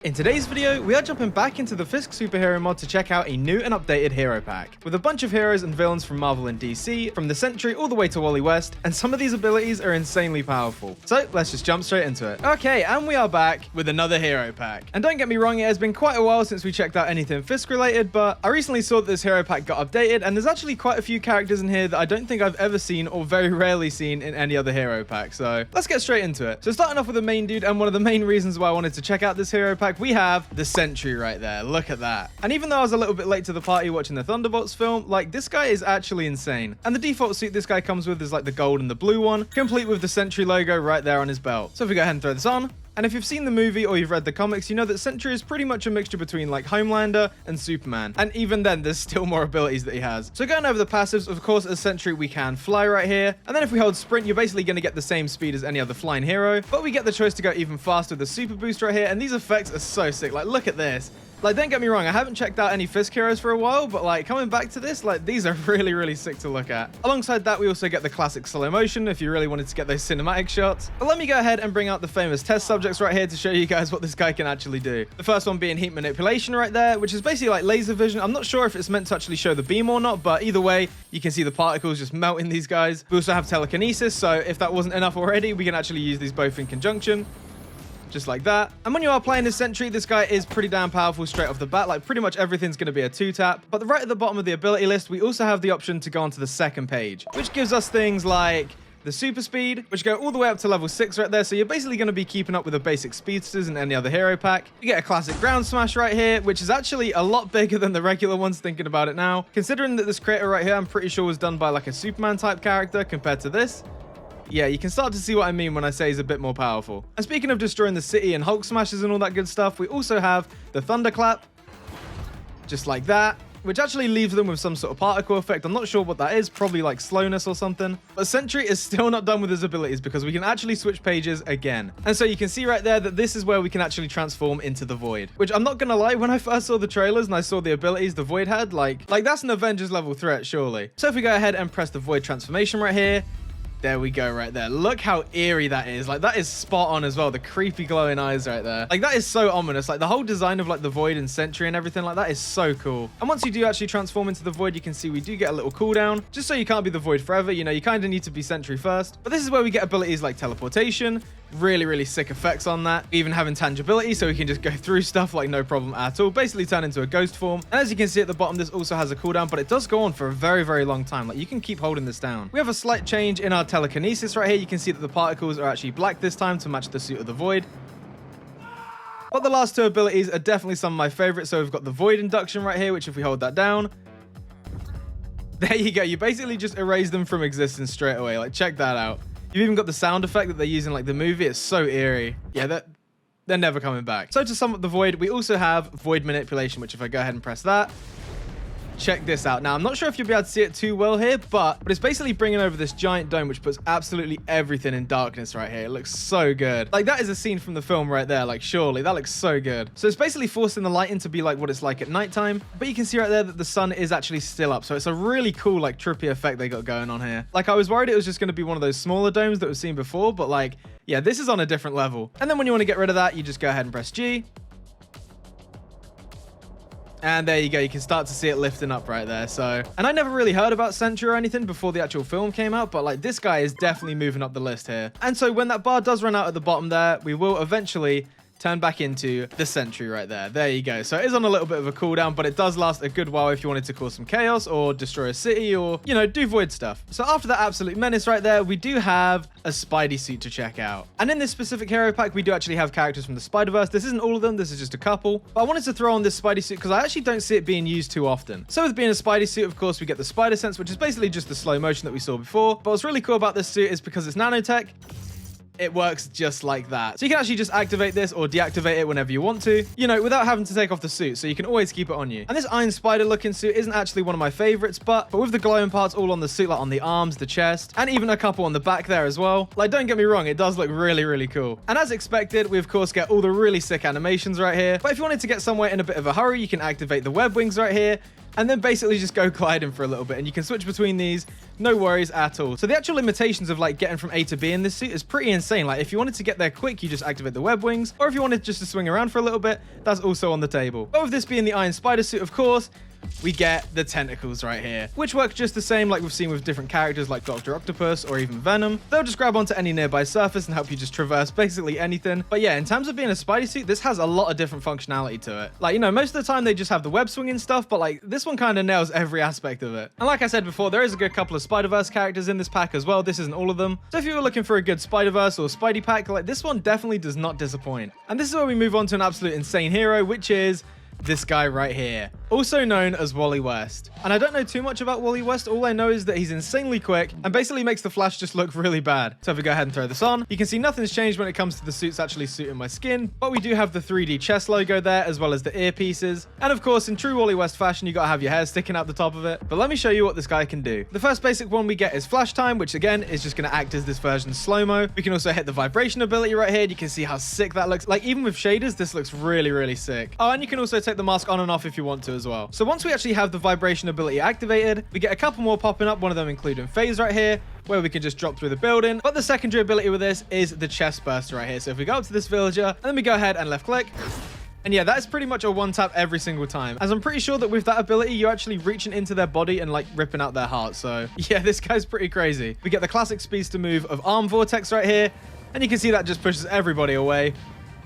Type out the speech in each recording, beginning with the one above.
In today's video, we are jumping back into the Fisk Superhero Mod to check out a new and updated hero pack, with a bunch of heroes and villains from Marvel and DC, from the Sentry all the way to Wally West, and some of these abilities are insanely powerful. So let's just jump straight into it. Okay, and we are back with another hero pack. And don't get me wrong, it has been quite a while since we checked out anything Fisk related, but I recently saw that this hero pack got updated, and there's actually quite a few characters in here that I don't think I've ever seen or very rarely seen in any other hero pack. So let's get straight into it. So starting off with the main dude, and one of the main reasons why I wanted to check out this hero pack, we have the Sentry right there. Look at that. And even though I was a little bit late to the party watching the Thunderbolts film, like, this guy is actually insane. And the default suit this guy comes with is like the gold and the blue one, complete with the Sentry logo right there on his belt. So if we go ahead and throw this on, and if you've seen the movie or you've read the comics, you know that Sentry is pretty much a mixture between like Homelander and Superman. And even then, there's still more abilities that he has. So going over the passives, of course, as Sentry, we can fly right here. And then if we hold sprint, you're basically going to get the same speed as any other flying hero. But we get the choice to go even faster with the super boost right here. And these effects are so sick. Like, look at this. Like, don't get me wrong, I haven't checked out any Fisk heroes for a while, but like, coming back to this, like, these are really, really sick to look at. Alongside that, we also get the classic slow motion if you really wanted to get those cinematic shots. But let me go ahead and bring out the famous test subjects right here to show you guys what this guy can actually do. The first one being heat manipulation right there, which is basically like laser vision. I'm not sure if it's meant to actually show the beam or not, but either way, you can see the particles just melting these guys. We also have telekinesis, so if that wasn't enough already, we can actually use these both in conjunction. Just like that. And when you are playing this Sentry, this guy is pretty damn powerful straight off the bat. Like, pretty much everything's going to be a 2-tap. But right at the bottom of the ability list, we also have the option to go onto the second page, which gives us things like the super speed, which go all the way up to level 6 right there. So you're basically going to be keeping up with the basic speedsters in any other hero pack. You get a classic ground smash right here, which is actually a lot bigger than the regular ones, thinking about it now. Considering that this creator right here, I'm pretty sure was done by like a Superman type character compared to this. Yeah, you can start to see what I mean when I say he's a bit more powerful. And speaking of destroying the city and Hulk smashes and all that good stuff, we also have the thunderclap, just like that, which actually leaves them with some sort of particle effect. I'm not sure what that is, probably like slowness or something. But Sentry is still not done with his abilities because we can actually switch pages again. And so you can see right there that this is where we can actually transform into the Void, which I'm not gonna lie, when I first saw the trailers and I saw the abilities the Void had, like that's an Avengers level threat, surely. So if we go ahead and press the Void transformation right here, there we go right there. Look how eerie that is. Like, that is spot on as well. The creepy glowing eyes right there. Like, that is so ominous. Like, the whole design of like the Void and Sentry and everything like that is so cool. And once you do actually transform into the Void, you can see we do get a little cooldown. Just so you can't be the Void forever. You know, you kind of need to be Sentry first. But this is where we get abilities like teleportation. Really, really sick effects on that. We even have intangibility, so we can just go through stuff like no problem at all. Basically turn into a ghost form. And as you can see at the bottom, this also has a cooldown, but it does go on for a very, very long time. Like, you can keep holding this down. We have a slight change in our telekinesis right here. You can see that the particles are actually black this time to match the suit of the Void. But the last two abilities are definitely some of my favorites. So we've got the Void induction right here, which if we hold that down, there you go. You basically just erase them from existence straight away. Like, check that out. You've even got the sound effect that they use in like the movie. It's so eerie. Yeah, they're never coming back. So to sum up the Void, we also have Void manipulation, which if I go ahead and press that, check this out. Now, I'm not sure if you'll be able to see it too well here, but it's basically bringing over this giant dome, which puts absolutely everything in darkness right here. It looks so good. Like, that is a scene from the film right there. Like, surely, that looks so good. So it's basically forcing the lighting to be like what it's like at nighttime, but you can see right there that the sun is actually still up. So it's a really cool, like, trippy effect they got going on here. Like, I was worried it was just going to be one of those smaller domes that we've seen before, but like, yeah, this is on a different level. And then when you want to get rid of that, you just go ahead and press G. And there you go. You can start to see it lifting up right there. So, and I never really heard about Sentry or anything before the actual film came out, but like, this guy is definitely moving up the list here. And so when that bar does run out at the bottom there, we will eventually turn back into the Sentry right there. There you go. So it is on a little bit of a cooldown, but it does last a good while if you wanted to cause some chaos or destroy a city or, you know, do Void stuff. So after that absolute menace right there, we do have a Spidey suit to check out. And in this specific hero pack, we do actually have characters from the Spiderverse. This isn't all of them. This is just a couple. But I wanted to throw on this Spidey suit because I actually don't see it being used too often. So with being a Spidey suit, of course, we get the Spider Sense, which is basically just the slow motion that we saw before. But what's really cool about this suit is because it's nanotech, it works just like that. So you can actually just activate this or deactivate it whenever you want to, you know, without having to take off the suit. So you can always keep it on you. And this Iron Spider looking suit isn't actually one of my favorites, but with the glowing parts all on the suit, like on the arms, the chest, and even a couple on the back there as well. Like, don't get me wrong, it does look really, really cool. And as expected, we of course get all the really sick animations right here. But if you wanted to get somewhere in a bit of a hurry, you can activate the web wings right here, and then basically just go gliding for a little bit, and you can switch between these, no worries at all. So the actual limitations of like getting from A to B in this suit is pretty insane. Like if you wanted to get there quick, you just activate the web wings, or if you wanted just to swing around for a little bit, that's also on the table. But with this being the Iron Spider suit, of course, we get the tentacles right here, which work just the same like we've seen with different characters like Dr. Octopus or even Venom. They'll just grab onto any nearby surface and help you just traverse basically anything. But yeah, in terms of being a Spidey suit, this has a lot of different functionality to it. Like, you know, most of the time they just have the web swinging stuff, but like this one kind of nails every aspect of it. And like I said before, there is a good couple of Spiderverse characters in this pack as well. This isn't all of them. So if you were looking for a good Spiderverse or Spidey pack, like this one definitely does not disappoint. And this is where we move on to an absolute insane hero, which is this guy right here, also known as Wally West. And I don't know too much about Wally West. All I know is that he's insanely quick and basically makes the Flash just look really bad. So if we go ahead and throw this on, you can see nothing's changed when it comes to the suits actually suiting my skin, but we do have the 3D chest logo there, as well as the earpieces. And of course, in true Wally West fashion, you gotta have your hair sticking out the top of it. But let me show you what this guy can do. The first basic one we get is Flash Time, which again is just gonna act as this version's slow-mo. We can also hit the vibration ability right here. You can see how sick that looks. Like even with shaders, this looks really, really sick. Oh, and you can also take the mask on and off if you want to as well. So once we actually have the vibration ability activated, we get a couple more popping up, one of them including phase right here, where we can just drop through the building. But the secondary ability with this is the chest burster right here. So if we go up to this villager, and then we go ahead and left click, and yeah, that is pretty much a one tap every single time, as I'm pretty sure that with that ability, you're actually reaching into their body and like ripping out their heart. So yeah, this guy's pretty crazy. We get the classic speedster move of arm vortex right here, and you can see that just pushes everybody away.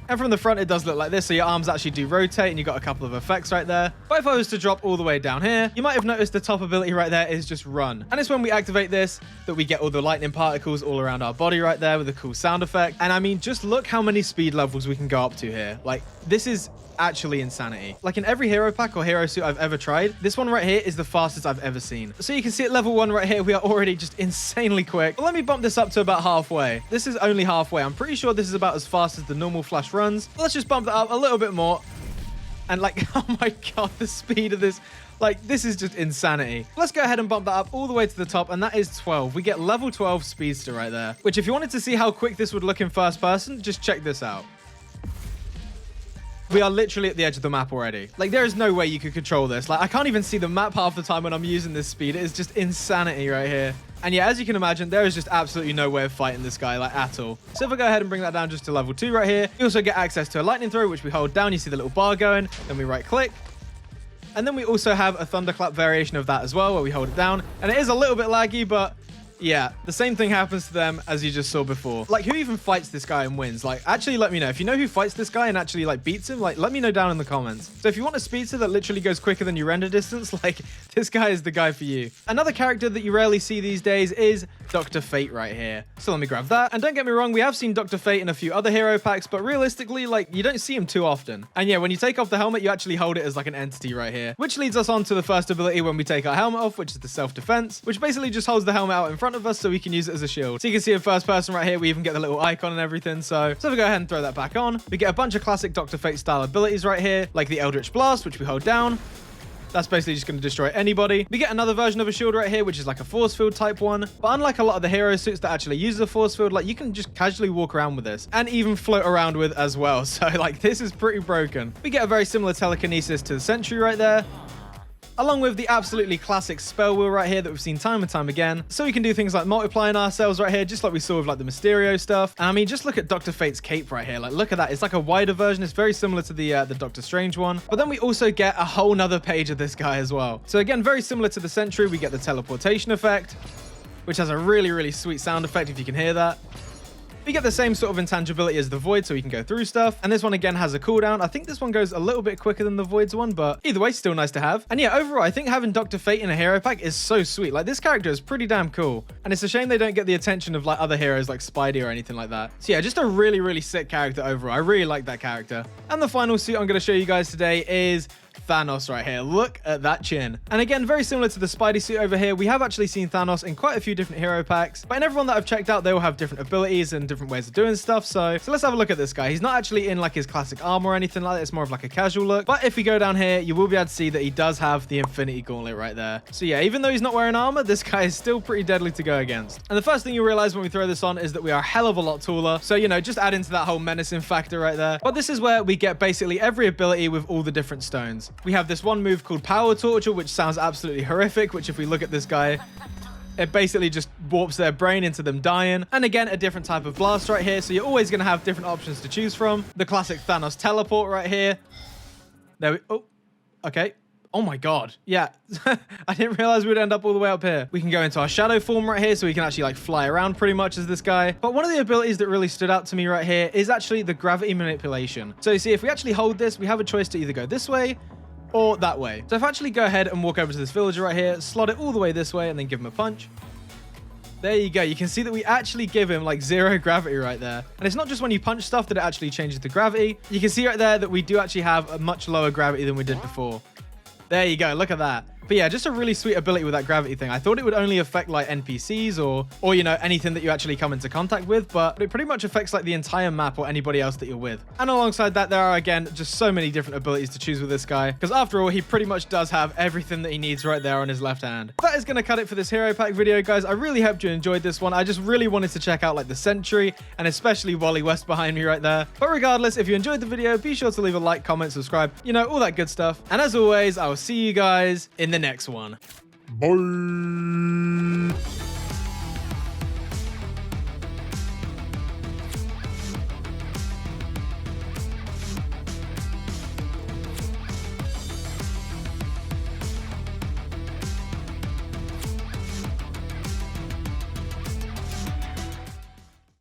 And from the front, it does look like this, so your arms actually do rotate, and you got a couple of effects right there. But if I was to drop all the way down here, you might have noticed the top ability right there is just run. And it's when we activate this that we get all the lightning particles all around our body right there with a cool sound effect. And I mean, just look how many speed levels we can go up to here. Like, this is actually insanity. Like in every hero pack or hero suit I've ever tried, this one right here is the fastest I've ever seen. So you can see at level 1 right here, we are already just insanely quick. But let me bump this up to about halfway. This is only halfway. I'm pretty sure this is about as fast as the normal Flash runs. But let's just bump that up a little bit more. And like, oh my god, the speed of this. Like, this is just insanity. Let's go ahead and bump that up all the way to the top, and that is 12. We get level 12 speedster right there, which if you wanted to see how quick this would look in first person, just check this out. We are literally at the edge of the map already. Like, there is no way you could control this. Like, I can't even see the map half the time when I'm using this speed. It is just insanity right here. And yeah, as you can imagine, there is just absolutely no way of fighting this guy, like, at all. So if I go ahead and bring that down just to level 2 right here, you also get access to a lightning throw, which we hold down. You see the little bar going. Then we right click. And then we also have a thunderclap variation of that as well, where we hold it down. And it is a little bit laggy, but yeah, the same thing happens to them as you just saw before. Like, who even fights this guy and wins? Like, actually let me know. If you know who fights this guy and actually like beats him, like, let me know down in the comments. So if you want a speedster that literally goes quicker than your render distance, like, this guy is the guy for you. Another character that you rarely see these days is Dr. Fate right here. So let me grab that. And don't get me wrong, we have seen Dr. Fate in a few other hero packs, but realistically, like, you don't see him too often. And yeah, when you take off the helmet, you actually hold it as like an entity right here, which leads us on to the first ability when we take our helmet off, which is the self-defense, which basically just holds the helmet out in front of us so we can use it as a shield. So you can see in first person right here, we even get the little icon and everything. So if we go ahead and throw that back on, we get a bunch of classic Dr. Fate style abilities right here, like the Eldritch Blast, which we hold down. That's basically just going to destroy anybody. We get another version of a shield right here, which is like a force field type one. But unlike a lot of the hero suits that actually use a force field, like, you can just casually walk around with this and even float around with as well. So like, this is pretty broken. We get a very similar telekinesis to the Sentry right there, along with the absolutely classic spell wheel right here that we've seen time and time again. So we can do things like multiplying ourselves right here, just like we saw with like the Mysterio stuff. And I mean, just look at Dr. Fate's cape right here. Like, look at that. It's like a wider version. It's very similar to the Doctor Strange one. But then we also get a whole nother page of this guy as well. So again, very similar to the Sentry, we get the teleportation effect, which has a really, really sweet sound effect if you can hear that. We get the same sort of intangibility as the Void, so we can go through stuff. And this one again has a cooldown. I think this one goes a little bit quicker than the Void's one, but either way, still nice to have. And yeah, overall, I think having Dr. Fate in a hero pack is so sweet. Like, this character is pretty damn cool. And it's a shame they don't get the attention of like other heroes like Spidey or anything like that. So yeah, just a really, really sick character overall. I really like that character. And the final suit I'm going to show you guys today is Thanos right here. Look at that chin. And again, very similar to the Spidey suit over here, we have actually seen Thanos in quite a few different hero packs, but in everyone that I've checked out, they all have different abilities and different ways of doing stuff. So let's have a look at this guy. He's not actually in like his classic armor or anything like that. It's more of like a casual look. But if we go down here, you will be able to see that he does have the Infinity Gauntlet right there. So yeah, even though he's not wearing armor, this guy is still pretty deadly to go against. And the first thing you realize when we throw this on is that we are a hell of a lot taller. So, you know, just add into that whole menacing factor right there. But this is where we get basically every ability with all the different stones. We have this one move called Power Torture, which sounds absolutely horrific, which if we look at this guy, it basically just warps their brain into them dying. And again, a different type of blast right here. So you're always going to have different options to choose from. The classic Thanos teleport right here. There we... Oh, okay. Oh my god. Yeah. I didn't realize we'd end up all the way up here. We can go into our shadow form right here, so we can actually like fly around pretty much as this guy. But one of the abilities that really stood out to me right here is actually the gravity manipulation. So you see, if we actually hold this, we have a choice to either go this way or that way. So if I actually go ahead and walk over to this villager right here, slot it all the way this way, and then give him a punch. There you go. You can see that we actually give him like 0 gravity right there. And it's not just when you punch stuff that it actually changes the gravity. You can see right there that we do actually have a much lower gravity than we did before. There you go. Look at that. But yeah, just a really sweet ability with that gravity thing. I thought it would only affect like NPCs or you know, anything that you actually come into contact with, but it pretty much affects like the entire map or anybody else that you're with. And alongside that, there are again just so many different abilities to choose with this guy, because after all, he pretty much does have everything that he needs right there on his left hand. That is going to cut it for this hero pack video, guys. I really hope you enjoyed this one. I just really wanted to check out like the Sentry and especially Wally West behind me right there. But regardless, if you enjoyed the video, be sure to leave a like, comment, subscribe, you know, all that good stuff. And as always, I will see you guys in the next one. Bye.